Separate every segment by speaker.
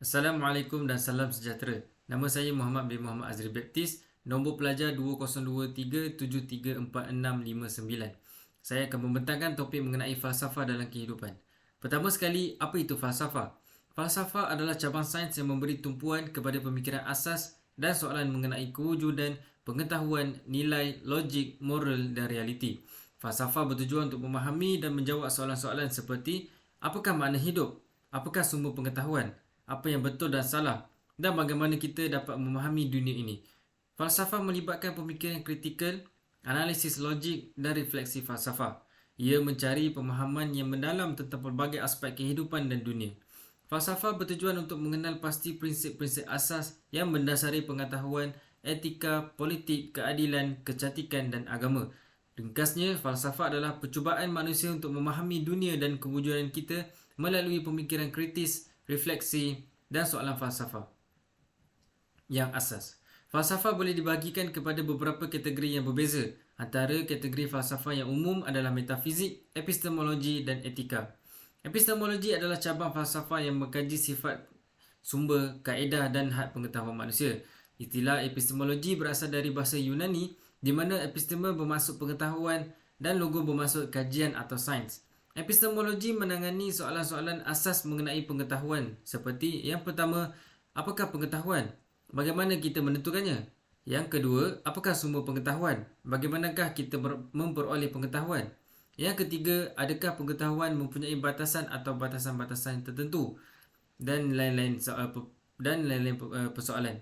Speaker 1: Assalamualaikum dan salam sejahtera. Nama saya Muhammad bin Muhammad Azri Baptist, nombor pelajar 2023734659. Saya akan membentangkan topik mengenai falsafah dalam kehidupan. Pertama sekali, apa itu falsafah? Falsafah adalah cabang sains yang memberi tumpuan kepada pemikiran asas dan soalan mengenai kewujudan, pengetahuan, nilai, logik, moral dan realiti. Falsafah bertujuan untuk memahami dan menjawab soalan-soalan seperti apakah makna hidup? Apakah sumber pengetahuan? Apa yang betul dan salah, dan bagaimana kita dapat memahami dunia ini. Falsafah melibatkan pemikiran kritikal, analisis logik dan refleksi falsafah. Ia mencari pemahaman yang mendalam tentang pelbagai aspek kehidupan dan dunia. Falsafah bertujuan untuk mengenal pasti prinsip-prinsip asas yang mendasari pengetahuan, etika, politik, keadilan, kecantikan dan agama. Ringkasnya, falsafah adalah percubaan manusia untuk memahami dunia dan kewujudan kita melalui pemikiran kritis, refleksi dan soalan falsafah yang asas. Falsafah boleh dibahagikan kepada beberapa kategori yang berbeza. Antara kategori falsafah yang umum adalah metafizik, epistemologi dan etika. Epistemologi adalah cabang falsafah yang mengkaji sifat, sumber, kaedah dan had pengetahuan manusia. Istilah epistemologi berasal dari bahasa Yunani di mana episteme bermaksud pengetahuan dan logo bermaksud kajian atau sains. Epistemologi menangani soalan-soalan asas mengenai pengetahuan seperti yang pertama, apakah pengetahuan? Bagaimana kita menentukannya? Yang kedua, apakah sumber pengetahuan? Bagaimanakah kita memperoleh pengetahuan? Yang ketiga, adakah pengetahuan mempunyai batasan atau batasan-batasan tertentu? Dan lain-lain persoalan.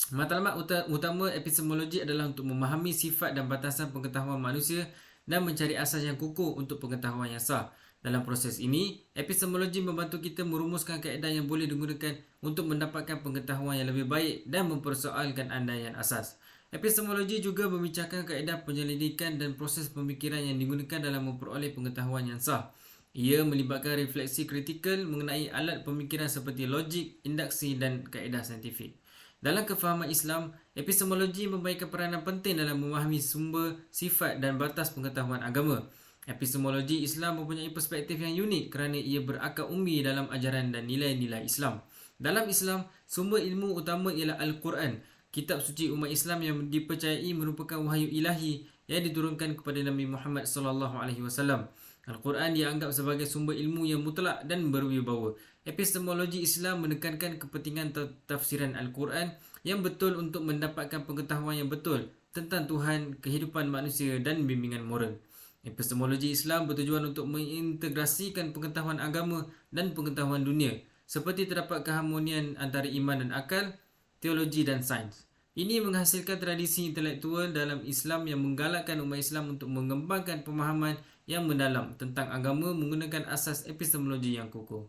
Speaker 1: Matlamat utama epistemologi adalah untuk memahami sifat dan batasan pengetahuan manusia dan mencari asas yang kukuh untuk pengetahuan yang sah. Dalam proses ini, epistemologi membantu kita merumuskan kaedah yang boleh digunakan untuk mendapatkan pengetahuan yang lebih baik dan mempersoalkan andaian asas. Epistemologi juga membincangkan kaedah penyelidikan dan proses pemikiran yang digunakan dalam memperoleh pengetahuan yang sah. Ia melibatkan refleksi kritikal mengenai alat pemikiran seperti logik, induksi dan kaedah saintifik. Dalam kefahaman Islam, epistemologi memainkan peranan penting dalam memahami sumber, sifat dan batas pengetahuan agama. Epistemologi Islam mempunyai perspektif yang unik kerana ia berakar umbi dalam ajaran dan nilai-nilai Islam. Dalam Islam, sumber ilmu utama ialah Al-Quran, kitab suci umat Islam yang dipercayai merupakan wahyu ilahi yang diturunkan kepada Nabi Muhammad SAW. Al-Quran dianggap sebagai sumber ilmu yang mutlak dan berwibawa. Epistemologi Islam menekankan kepentingan tafsiran Al-Quran yang betul untuk mendapatkan pengetahuan yang betul tentang Tuhan, kehidupan manusia dan bimbingan moral. Epistemologi Islam bertujuan untuk mengintegrasikan pengetahuan agama dan pengetahuan dunia, seperti terdapat keharmonian antara iman dan akal, teologi dan sains. Ini menghasilkan tradisi intelektual dalam Islam yang menggalakkan umat Islam untuk mengembangkan pemahaman yang mendalam tentang agama menggunakan asas epistemologi yang kukuh.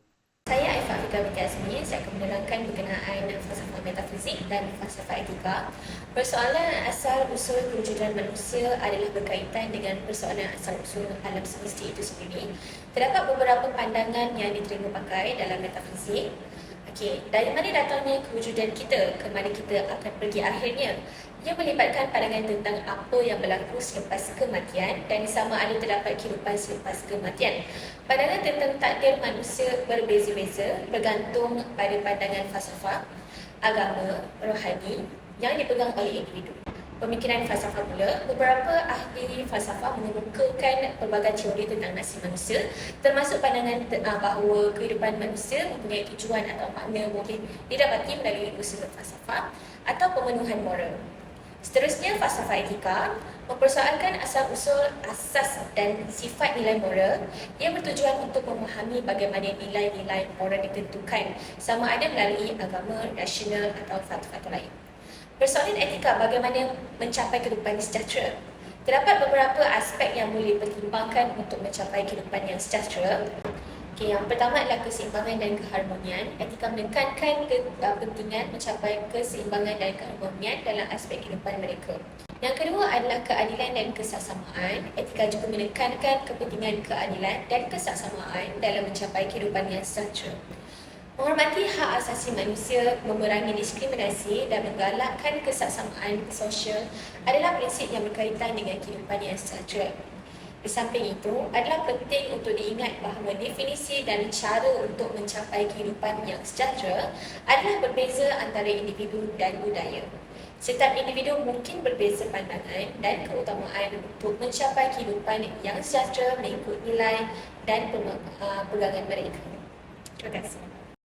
Speaker 2: Saya Aifah Fika Binti Azmi. Saya akan menerangkan berkenaan falsafah metafizik dan falsafah etika. Persoalan asal-usul kewujudan manusia adalah berkaitan dengan persoalan asal-usul alam semesta itu sendiri. Terdapat beberapa pandangan yang diterima pakai dalam metafizik. Dari mana datangnya kewujudan kita, ke mana kita akan pergi akhirnya. Ia melibatkan pandangan tentang apa yang berlaku selepas kematian dan sama ada terdapat kehidupan selepas kematian. Pandangan tentang takdir manusia berbeza-beza bergantung pada pandangan falsafah, agama, rohani yang dipegang oleh individu. Pemikiran falsafah pula, beberapa ahli falsafah mengemukakan pelbagai teori tentang nasib manusia, termasuk pandangan bahawa kehidupan manusia mempunyai tujuan atau makna boleh didapati melalui usaha falsafah atau pemenuhan moral. Seterusnya, falsafah etika mempersoalkan asal-usul asas dan sifat nilai moral yang bertujuan untuk memahami bagaimana nilai-nilai moral ditentukan, sama ada melalui agama, rasional atau faktor-faktor lain. Persoalan etika, bagaimana mencapai kehidupan sejahtera. Terdapat beberapa aspek yang boleh dipertimbangkan untuk mencapai kehidupan yang sejahtera. Yang pertama adalah keseimbangan dan keharmonian. Etika menekankan kepentingan mencapai keseimbangan dan keharmonian dalam aspek kehidupan mereka. Yang kedua adalah keadilan dan kesaksamaan. Etika juga menekankan kepentingan keadilan dan kesaksamaan dalam mencapai kehidupan yang sejahtera. Menghormati hak asasi manusia, memerangi diskriminasi dan menggalakkan kesaksamaan sosial adalah prinsip yang berkaitan dengan kehidupan yang sejahtera. Di samping itu, adalah penting untuk diingat bahawa definisi dan cara untuk mencapai kehidupan yang sejahtera adalah berbeza antara individu dan budaya. Setiap individu mungkin berbeza pandangan dan keutamaan untuk mencapai kehidupan yang sejahtera mengikut nilai dan pegangan mereka. Terima kasih.